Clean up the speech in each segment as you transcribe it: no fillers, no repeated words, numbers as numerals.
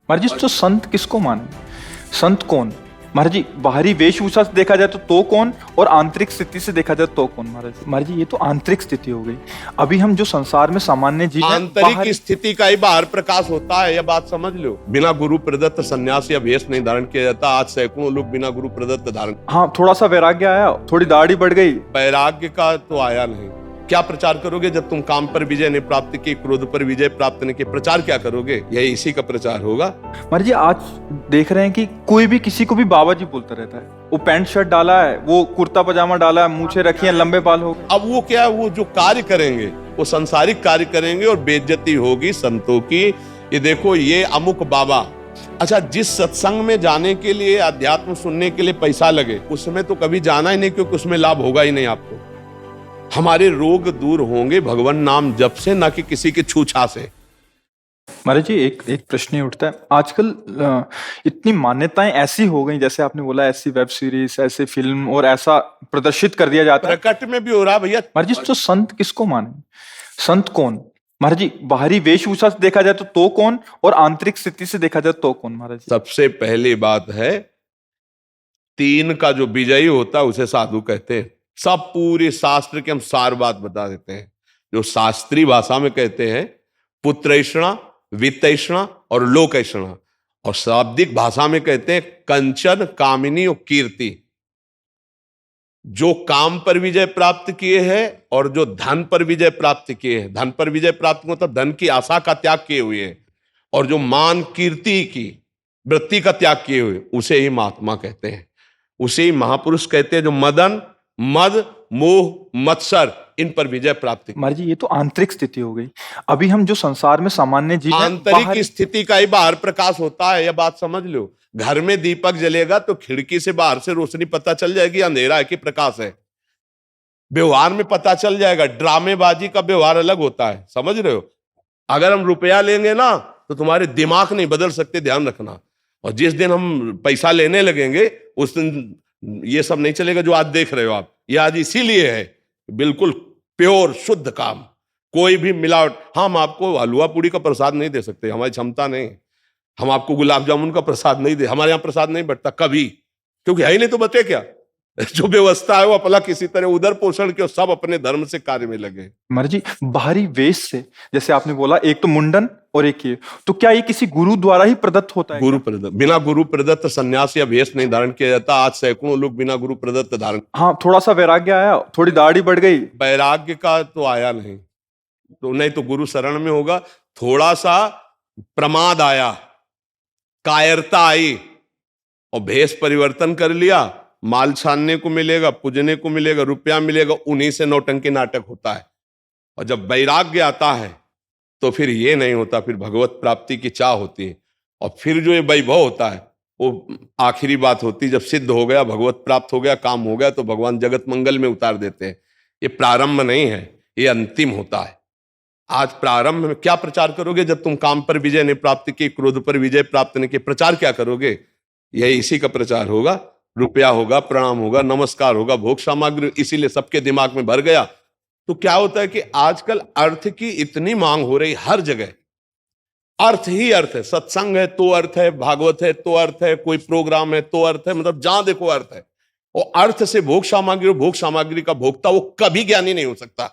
महाराज जी, तो संत किसको माने? संत कौन? महाराज जी, बाहरी वेशभूषा से देखा जाए तो कौन, और आंतरिक स्थिति से देखा जाए तो कौन? महाराज जी, ये तो आंतरिक स्थिति हो गई। अभी हम जो संसार में सामान्य जीव हैं, आंतरिक स्थिति का ही बाहर प्रकाश होता है, यह बात समझ लो। बिना गुरु प्रदत्त सन्यास या भेष नहीं धारण किया जाता। आज सैकड़ों लोग बिना गुरु प्रदत्त धारण। हाँ, थोड़ा सा वैराग्य आया, थोड़ी दाढ़ी बढ़ गई। वैराग्य का तो आया नहीं। क्या प्रचार करोगे जब तुम काम पर विजय नहीं प्राप्त की, क्रोध पर विजय प्राप्त नहीं की? प्रचार क्या करोगे? यही इसी का प्रचार होगा। महाराज जी, आज देख रहे हैं कि कोई भी किसी को भी बाबा जी बोलता रहता है। वो पैंट शर्ट डाला है, वो कुर्ता पजामा डाला है, मूछें रखी हैं, लंबे बाल हो गए। अब वो क्या है, वो जो कार्य करेंगे वो संसारिक कार्य करेंगे और बेइज्जती होगी संतों की। ये देखो, ये अमुक बाबा। अच्छा, जिस सत्संग में जाने के लिए, अध्यात्म सुनने के लिए पैसा लगे, उसमें तो कभी जाना ही नहीं, क्योंकि उसमें लाभ होगा ही नहीं आपको। हमारे रोग दूर होंगे भगवान नाम जप से, ना कि किसी के छूछा से। महाराज जी, एक प्रश्न ही उठता है। आजकल इतनी मान्यताएं ऐसी हो गई, जैसे आपने बोला, ऐसी वेब सीरीज, ऐसे फिल्म और ऐसा प्रदर्शित कर दिया जाता है। प्रकट में भी हो रहा भैया। महाराज जी, तो संत किसको माने? संत कौन? महाराज जी, बाहरी वेशभूषा से देखा जाए तो कौन, और आंतरिक स्थिति से देखा जाए तो कौन? महाराज जी, सबसे पहली बात है, तीन का जो विजयी होता है उसे साधु कहते हैं। सब पूरे शास्त्र के हम सार बात बता देते हैं। जो शास्त्रीय भाषा में कहते हैं पुत्रैषणा, वित्तैषणा और लोकैषणा, और शाब्दिक भाषा में कहते हैं कंचन, कामिनी और कीर्ति। जो काम पर विजय प्राप्त किए हैं और जो धन पर विजय प्राप्त किए हैं, धन पर विजय प्राप्त मतलब धन की आशा का त्याग किए हुए हैं, और जो मान कीर्ति की वृत्ति का त्याग किए हुए, उसे ही महात्मा कहते हैं, उसे ही महापुरुष कहते हैं। जो मदन, मद, मोह, मत्सर, इन पर विजय प्राप्त की। महाराज जी, ये तो आंतरिक स्थिति हो गई। अभी हम जो संसार में सामान्य जीव हैं, आंतरिक स्थिति का ही बाहर प्रकाश होता है, यह बात समझ लो। घर में दीपक जलेगा तो खिड़की से बाहर से रोशनी पता चल जाएगी, अंधेरा है कि प्रकाश है। व्यवहार में पता चल जाएगा। ड्रामेबाजी का व्यवहार अलग होता है, समझ रहे हो? अगर हम रुपया लेंगे ना तो तुम्हारे दिमाग नहीं बदल सकते, ध्यान रखना। और जिस दिन हम पैसा लेने लगेंगे उस दिन ये सब नहीं चलेगा जो आज देख रहे हो आप। ये आज इसीलिए है बिल्कुल प्योर शुद्ध काम, कोई भी मिलावट। हम आपको हलवा पूड़ी का प्रसाद नहीं दे सकते, हमारी क्षमता नहीं। हम आपको गुलाब जामुन का प्रसाद नहीं दे, हमारे यहाँ प्रसाद नहीं बटता कभी, क्योंकि है ही नहीं, तो बचे क्या? जो व्यवस्था है वो अपना किसी तरह उधर पोषण के, सब अपने धर्म से कार्य में लगे। महाराज जी, बाहरी वेश से, जैसे आपने बोला, एक तो मुंडन और एक ये, तो क्या ये किसी गुरु द्वारा ही प्रदत्त होता है? गुरु प्रदत्त, बिना गुरु प्रदत्त सन्यास या भेष नहीं धारण किया जाता। आज सैकड़ों लोग बिना गुरु प्रदत्त धारण। हाँ, थोड़ा सा वैराग्य आया, थोड़ी दाढ़ी बढ़ गई। वैराग्य का तो आया नहीं, तो नहीं तो गुरु शरण में होगा। थोड़ा सा प्रमाद आया, कायरता आई, और भेष परिवर्तन कर लिया। माल छानने को मिलेगा, पूजने को मिलेगा, रुपया मिलेगा, उन्हीं से नौटंकी नाटक होता है। और जब वैराग्य आता है तो फिर ये नहीं होता, फिर भगवत प्राप्ति की चाह होती है। और फिर जो ये वैभव होता है वो आखिरी बात होती है। जब सिद्ध हो गया, भगवत प्राप्त हो गया, काम हो गया, तो भगवान जगत मंगल में उतार देते हैं। ये प्रारंभ नहीं है, ये अंतिम होता है। आज प्रारंभ में क्या प्रचार करोगे जब तुम काम पर विजय नहीं प्राप्त की, क्रोध पर विजय प्राप्त नहीं की? प्रचार क्या करोगे? यही इसी का प्रचार होगा। रुपया होगा, प्रणाम होगा, नमस्कार होगा, भोग सामग्री, इसीलिए सबके दिमाग में भर गया। तो क्या होता है कि आजकल अर्थ की इतनी मांग हो रही, हर जगह अर्थ ही अर्थ है। सत्संग है तो अर्थ है, भागवत है तो अर्थ है, कोई प्रोग्राम है तो अर्थ है, मतलब जहां देखो अर्थ है। और अर्थ से भोग सामग्री, भोग सामग्री का भोक्ता वो कभी ज्ञानी नहीं हो सकता,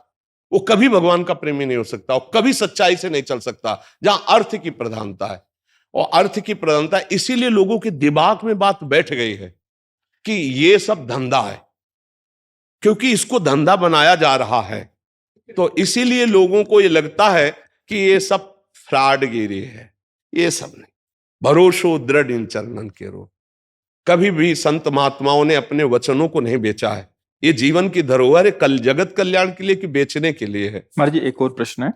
वो कभी भगवान का प्रेमी नहीं हो सकता, वो कभी सच्चाई से नहीं चल सकता, जहां अर्थ की प्रधानता है। और अर्थ की प्रधानता, इसीलिए लोगों के दिमाग में बात बैठ गई है कि ये सब धंधा है, क्योंकि इसको धंधा बनाया जा रहा है। तो इसीलिए लोगों को ये लगता है कि ये सब फ्रॉडगिरी है। ये सब नहीं, भरोसो दृढ़ इन चरणन के रो। कभी भी संत महात्माओं ने अपने वचनों को नहीं बेचा है। ये जीवन की धरोहर है, कल जगत कल्याण के लिए कि बेचने के लिए है। महाराज जी, एक और प्रश्न है।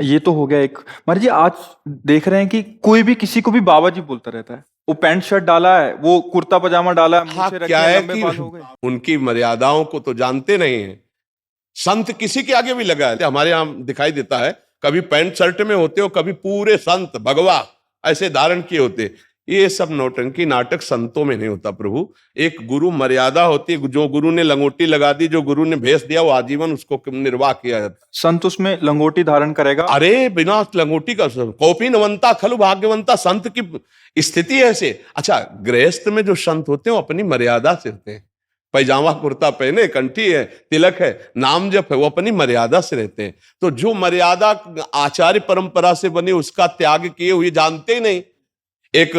ये तो हो गया एक। महाराज जी, आज देख रहे हैं कि कोई भी किसी को भी बाबा जी बोलता रहता है। वो पैंट शर्ट डाला है, वो कुर्ता पजामा डाला है, हाँ, मूछें रखी क्या हैं, है लंबे कि बाल हो गए। उनकी मर्यादाओं को तो जानते नहीं है। संत किसी के आगे भी लगा है। हमारे यहाँ दिखाई देता है, कभी पैंट शर्ट में होते हो, कभी पूरे संत भगवा ऐसे धारण किए होते। ये सब नौटंकी नाटक संतों में नहीं होता प्रभु। एक गुरु मर्यादा होती है, जो गुरु ने लंगोटी लगा दी, जो गुरु ने भेष दिया, वो आजीवन उसको निर्वाह किया जाता। संत उसमें लंगोटी धारण करेगा? अरे बिना लंगोटी का कौपी नवंता खलु भाग्यवंता, संत की स्थिति ऐसे। अच्छा, गृहस्थ में जो संत होते हैं वो अपनी मर्यादा से होते हैं, पैजामा कुर्ता पहने, कंठी है, तिलक है, नाम जप है, वो अपनी मर्यादा से रहते हैं। तो जो मर्यादा आचार्य परंपरा से बनी उसका त्याग किए हुए जानते ही नहीं। एक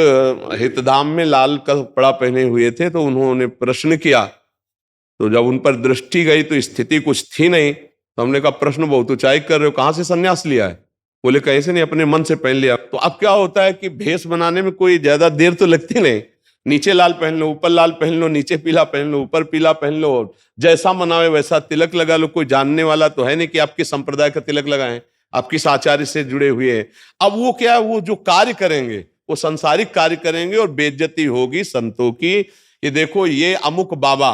हितधाम में लाल कपड़ा पहने हुए थे, तो उन्होंने प्रश्न किया, तो जब उन पर दृष्टि गई तो स्थिति कुछ थी नहीं, तो हमने कहा प्रश्न बहुत ऊंचाई कर रहे हो, कहां से सन्यास लिया है? बोले कहीं से नहीं, अपने मन से पहन लिया। तो अब क्या होता है कि भेष बनाने में कोई ज्यादा देर तो लगती नहीं, नीचे लाल पहन लो, ऊपर लाल पहन लो, नीचे पीला पहन लो, ऊपर पीला पहन लो, जैसा मनावे वैसा तिलक लगा लो। कोई जानने वाला तो है नहीं कि आपके संप्रदाय का तिलक लगाएं, आप किस आचार्य से जुड़े हुए हैं। अब वो क्या है, वो जो कार्य करेंगे वो संसारिक कार्य करेंगे और बेइज्जती होगी संतों की। ये देखो, ये अमुक बाबा,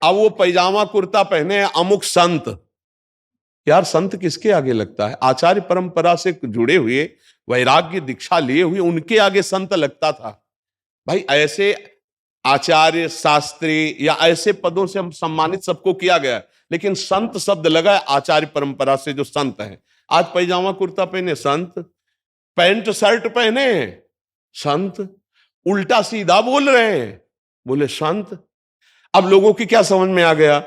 अब वो पैजामा कुर्ता पहने अमुक संत। यार संत किसके आगे लगता है? आचार्य परंपरा से जुड़े हुए, वैराग्य दीक्षा लिए हुए, उनके आगे संत लगता था। भाई ऐसे आचार्य शास्त्री या ऐसे पदों से हम सम्मानित सबको किया गया, लेकिन संत शब्द लगा है आचार्य परंपरा से जो संत हैं। आज पैजामा कुर्ता पहने संत, पैंट शर्ट पहने संत, उल्टा सीधा बोल रहे हैं, बोले संत। अब लोगों की क्या समझ में आ गया?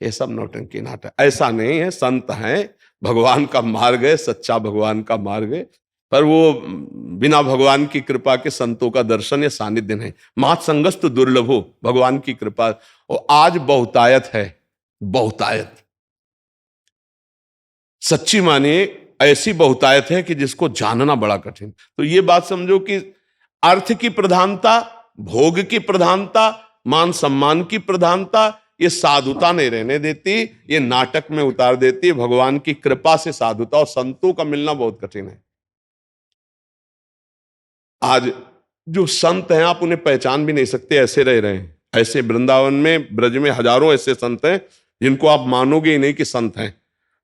ये सब नौटंकी नाटक। ऐसा नहीं है, संत हैं, भगवान का मार्ग है, सच्चा भगवान का मार्ग है, पर वो बिना भगवान की कृपा के संतों का दर्शन या सानिध्य नहीं। मात संगस्तु दुर्लभो, भगवान की कृपा। और आज बहुतायत है, बहुतायत सच्ची मानिए ऐसी बहुतायत है कि जिसको जानना बड़ा कठिन। तो ये बात समझो कि अर्थ की प्रधानता, भोग की प्रधानता, मान सम्मान की प्रधानता, ये साधुता नहीं रहने देती, ये नाटक में उतार देती है। भगवान की कृपा से साधुता और संतों का मिलना बहुत कठिन है। आज जो संत हैं आप उन्हें पहचान भी नहीं सकते, ऐसे रह रहे हैं। ऐसे वृंदावन में, ब्रज में हजारों ऐसे संत हैं जिनको आप मानोगे ही नहीं कि संत हैं।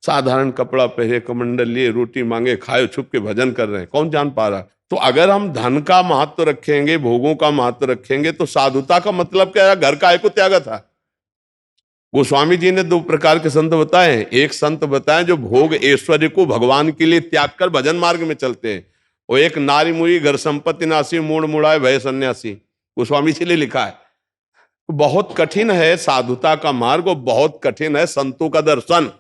साधारण कपड़ा पहने, कमंडल लिए, रोटी मांगे, खाए, छुप के भजन कर रहे हैं, कौन जान पा रहा है? तो अगर हम धन का महत्व रखेंगे, भोगों का महत्व रखेंगे, तो साधुता का मतलब क्या है? घर का एको त्यागा था। गोस्वामी जी ने दो प्रकार के संत बताए। एक संत बताए जो भोग ऐश्वर्य को भगवान के लिए त्याग कर भजन मार्ग में चलते हैं, और एक नारी मुरी घर संपत्ति नासी मूड मुड़ाए भय सन्यासी, गोस्वामी जी ने लिखा है। बहुत कठिन है साधुता का मार्ग और बहुत कठिन है संतों का दर्शन।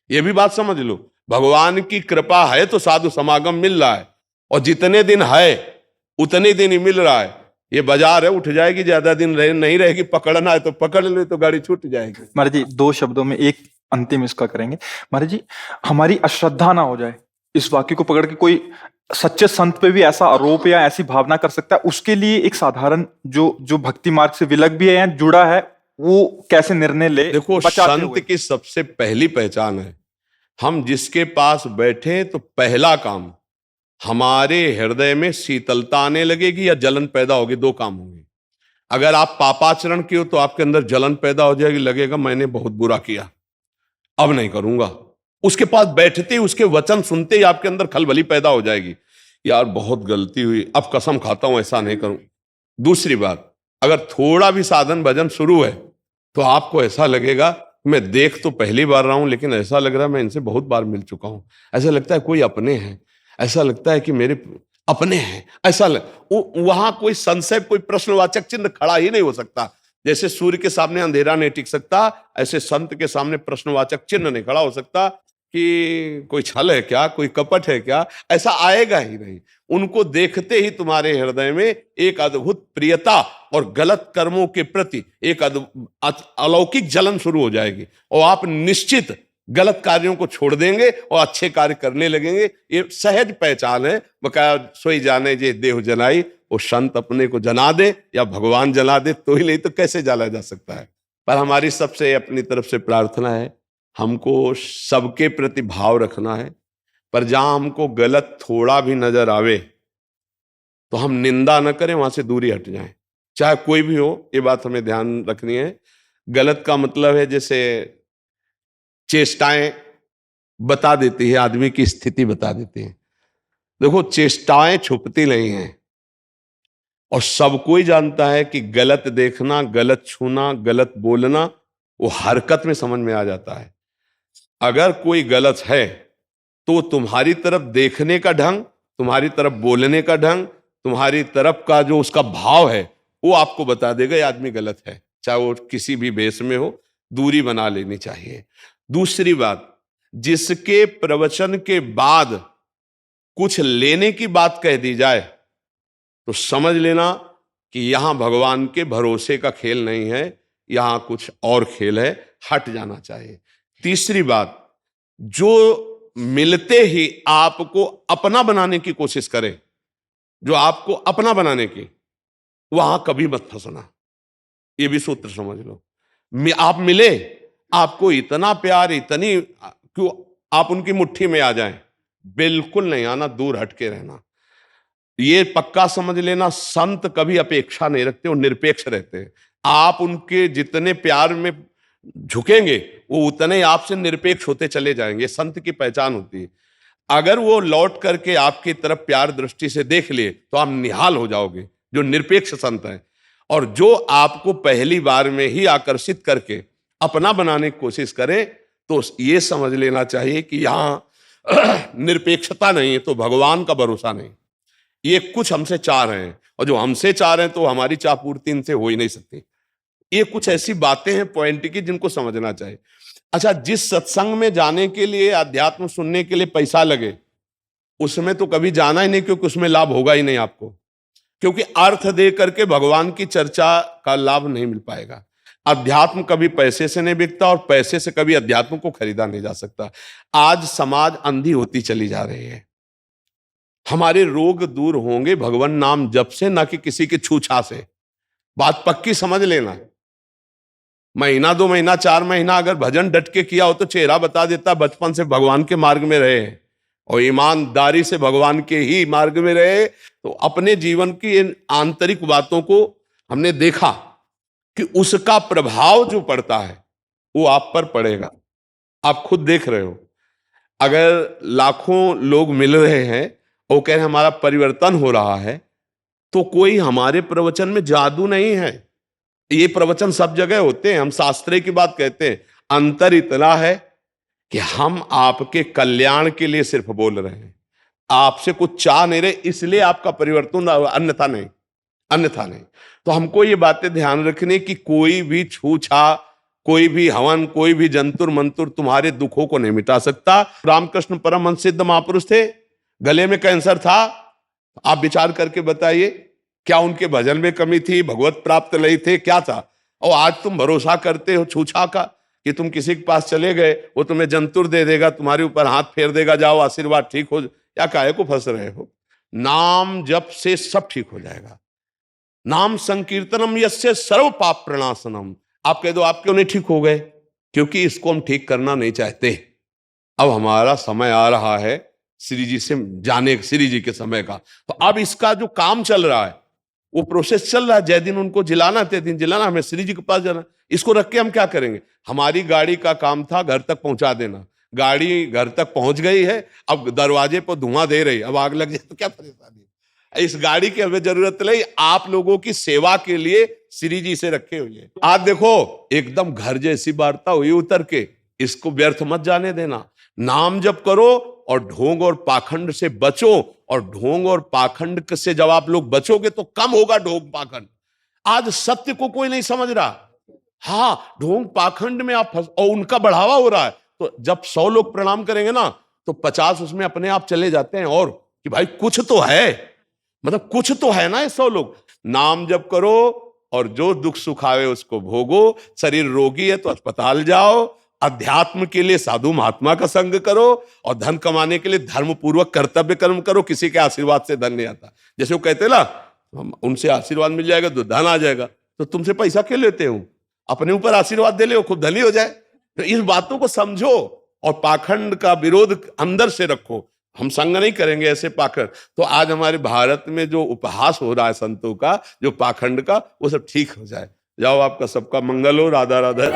ये भी बात समझ लो, भगवान की कृपा है तो साधु समागम मिल रहा है, और जितने दिन है उतने दिन ही मिल रहा है। ये बाजार है, उठ जाएगी, ज्यादा दिन नहीं रहेगी। पकड़ना है तो पकड़ ले, तो गाड़ी छूट जाएगी। महाराज जी, दो शब्दों में एक अंतिम इसका करेंगे। महाराज जी, हमारी अश्रद्धा ना हो जाए, इस वाक्य को पकड़ के कोई सच्चे संत पे भी ऐसा आरोप या ऐसी भावना कर सकता है, उसके लिए एक साधारण जो भक्ति मार्ग से विलग भी है या जुड़ा है, वो कैसे निर्णय ले? देखो, संत की सबसे पहली पहचान है, हम जिसके पास बैठे तो पहला काम हमारे हृदय में शीतलता आने लगेगी या जलन पैदा होगी। दो काम होंगे। अगर आप पापाचरण किए हो तो आपके अंदर जलन पैदा हो जाएगी, लगेगा मैंने बहुत बुरा किया, अब नहीं करूंगा। उसके पास बैठते ही, उसके वचन सुनते ही आपके अंदर खलबली पैदा हो जाएगी, यार बहुत गलती हुई, अब कसम खाता हूं ऐसा नहीं करूं। दूसरी बात, अगर थोड़ा भी साधन भजन शुरू है तो आपको ऐसा लगेगा, मैं देख तो पहली बार रहा हूं लेकिन ऐसा लग रहा है मैं इनसे बहुत बार मिल चुका हूं। ऐसा लगता है कोई अपने हैं, ऐसा लगता है कि मेरे अपने हैं, वहां कोई संशय, कोई प्रश्नवाचक चिन्ह खड़ा ही नहीं हो सकता। जैसे सूर्य के सामने अंधेरा नहीं टिक सकता, ऐसे संत के सामने प्रश्नवाचक चिन्ह नहीं खड़ा हो सकता कि कोई छल है क्या, कोई कपट है क्या, ऐसा आएगा ही नहीं। उनको देखते ही तुम्हारे हृदय में एक अद्भुत प्रियता और गलत कर्मों के प्रति एक अलौकिक जलन शुरू हो जाएगी, और आप निश्चित गलत कार्यों को छोड़ देंगे और अच्छे कार्य करने लगेंगे। ये सहज पहचान है। बकाया सोई जाने जे देह जलाई, वो संत अपने को जना दे या भगवान जला दे तो ही, नहीं तो कैसे जला जा सकता है। पर हमारी सबसे अपनी तरफ से प्रार्थना है, हमको सबके प्रति भाव रखना है, पर जहां हमको गलत थोड़ा भी नजर आवे तो हम निंदा न करें, वहां से दूरी हट जाएं, चाहे कोई भी हो। ये बात हमें ध्यान रखनी है। गलत का मतलब है जैसे चेष्टाएं बता देती है, आदमी की स्थिति बता देती है। देखो, चेष्टाएं छुपती नहीं हैं, और सब कोई जानता है कि गलत देखना, गलत छूना, गलत बोलना वो हरकत में समझ में आ जाता है। अगर कोई गलत है तो तुम्हारी तरफ देखने का ढंग, तुम्हारी तरफ बोलने का ढंग, तुम्हारी तरफ का जो उसका भाव है वो आपको बता देगा ये आदमी गलत है, चाहे वो किसी भी भेष में हो। दूरी बना लेनी चाहिए। दूसरी बात, जिसके प्रवचन के बाद कुछ लेने की बात कह दी जाए तो समझ लेना कि यहां भगवान के भरोसे का खेल नहीं है, यहां कुछ और खेल है, हट जाना चाहिए। तीसरी बात, जो मिलते ही आपको अपना बनाने की कोशिश करे, जो आपको अपना बनाने की, वहां कभी मत फंसना। ये भी सूत्र समझ लो। आप मिले, आपको इतना प्यार, इतनी क्यों आप उनकी मुट्ठी में आ जाएं, बिल्कुल नहीं आना, दूर हटके रहना। ये पक्का समझ लेना, संत कभी अपेक्षा नहीं रखते, वो निरपेक्ष रहते हैं। आप उनके जितने प्यार में झुकेंगे वो उतने ही आपसे निरपेक्ष होते चले जाएंगे। संत की पहचान होती है। अगर वो लौट करके आपकी तरफ प्यार दृष्टि से देख लिए तो आप निहाल हो जाओगे, जो निरपेक्ष संत है। और जो आपको पहली बार में ही आकर्षित करके अपना बनाने की कोशिश करे तो ये समझ लेना चाहिए कि यहां निरपेक्षता नहीं है तो भगवान का भरोसा नहीं। ये कुछ हमसे चाह रहे हैं, और जो हमसे चाह रहे हैं तो हमारी चाह पूर्ति इनसे हो ही नहीं सकती। ये कुछ ऐसी बातें हैं पॉइंट की जिनको समझना चाहिए। अच्छा, जिस सत्संग में जाने के लिए, अध्यात्म सुनने के लिए पैसा लगे, उसमें तो कभी जाना ही नहीं, क्योंकि उसमें लाभ होगा ही नहीं आपको। क्योंकि अर्थ दे करके भगवान की चर्चा का लाभ नहीं मिल पाएगा। अध्यात्म कभी पैसे से नहीं बिकता, और पैसे से कभी अध्यात्म को खरीदा नहीं जा सकता। आज समाज अंधी होती चली जा रही है। हमारे रोग दूर होंगे भगवान नाम जप से, ना कि किसी के छूछा से। बात पक्की समझ लेना। महीना 2 महीना 4 महीना अगर भजन डट के किया हो तो चेहरा बता देता बचपन से भगवान के मार्ग में रहे और ईमानदारी से भगवान के ही मार्ग में रहे, तो अपने जीवन की इन आंतरिक बातों को हमने देखा कि उसका प्रभाव जो पड़ता है वो आप पर पड़ेगा। आप खुद देख रहे हो। अगर लाखों लोग मिल रहे हैं और कह रहे हैं हमारा परिवर्तन हो रहा है, तो कोई हमारे प्रवचन में जादू नहीं है। ये प्रवचन सब जगह होते हैं, हम शास्त्रे की बात कहते हैं। अंतर इतना है कि हम आपके कल्याण के लिए सिर्फ बोल रहे हैं, आपसे कुछ चाह नहीं रहे, इसलिए आपका परिवर्तन, अन्यथा नहीं, अन्यथा नहीं। तो हमको ये बातें ध्यान रखने की, कोई भी छूछा, कोई भी हवन, कोई भी जंतुर मंतुर तुम्हारे दुखों को नहीं मिटा सकता। रामकृष्ण परमहंस सिद्ध महापुरुष थे, गले में कैंसर था, आप विचार करके बताइए, क्या उनके भजन में कमी थी, भगवत प्राप्त नहीं थे, क्या था? और आज तुम भरोसा करते हो छूछा का, कि तुम किसी के पास चले गए, वो तुम्हें जंतुर दे देगा, तुम्हारे ऊपर हाथ फेर देगा, जाओ आशीर्वाद ठीक हो। या काहे को फंस रहे हो? नाम जप से सब ठीक हो जाएगा। नाम संकीर्तनम यस्य सर्व पाप प्रणाशनम। आप कह दो आप क्यों नहीं ठीक हो गए? क्योंकि इसको हम ठीक करना नहीं चाहते। अब हमारा समय आ रहा है श्री जी से जाने, श्री जी के समय का। तो अब इसका जो काम चल रहा है, वो प्रोसेस चल रहा है। जय दिन उनको जिलाना, ते दिन जिलाना, हमें श्री जी के पास जाना। इसको रख के हम क्या करेंगे? हमारी गाड़ी का काम था घर तक पहुंचा देना। गाड़ी घर तक पहुंच गई है, अब दरवाजे पर धुआं दे रही, अब आग लग जाए तो क्या परेशानी? इस गाड़ी की हमें जरूरत नहीं, आप लोगों की सेवा के लिए श्री जी से रखे हुए। आज देखो एकदम घर जैसी वार्ता हुई उतर के, इसको व्यर्थ मत जाने देना। नाम जप करो और ढोंग और पाखंड से बचो। और ढोंग और पाखंड से जब आप लोग बचोगे तो कम होगा ढोंग पाखंड। आज सत्य को कोई नहीं समझ रहा। हाँ, ढोंग पाखंड में आप और उनका बढ़ावा हो रहा है। तो जब 100 लोग प्रणाम करेंगे ना, तो 50 उसमें अपने आप चले जाते हैं, और कि भाई कुछ तो है, मतलब कुछ तो है ना। 100 लोग नाम जप करो और जो दुख सुख आवे उसको भोगो। शरीर रोगी है तो अस्पताल जाओ, अध्यात्म के लिए साधु महात्मा का संग करो, और धन कमाने के लिए धर्म पूर्वक कर्तव्य कर्म करो। किसी के आशीर्वाद से धन नहीं आता। जैसे वो कहते ना, उनसे आशीर्वाद मिल जाएगा तो धन आ जाएगा। तो तुमसे पैसा क्यों लेते हो? अपने ऊपर आशीर्वाद दे ले, खुद धनी हो जाए। तो इस बातों को समझो और पाखंड का विरोध अंदर से रखो। हम संग नहीं करेंगे ऐसे पाखंड। तो आज हमारे भारत में जो उपहास हो रहा है संतों का, जो पाखंड का, वो सब ठीक हो जाए। जाओ, आपका सबका मंगल हो। राधा राधा।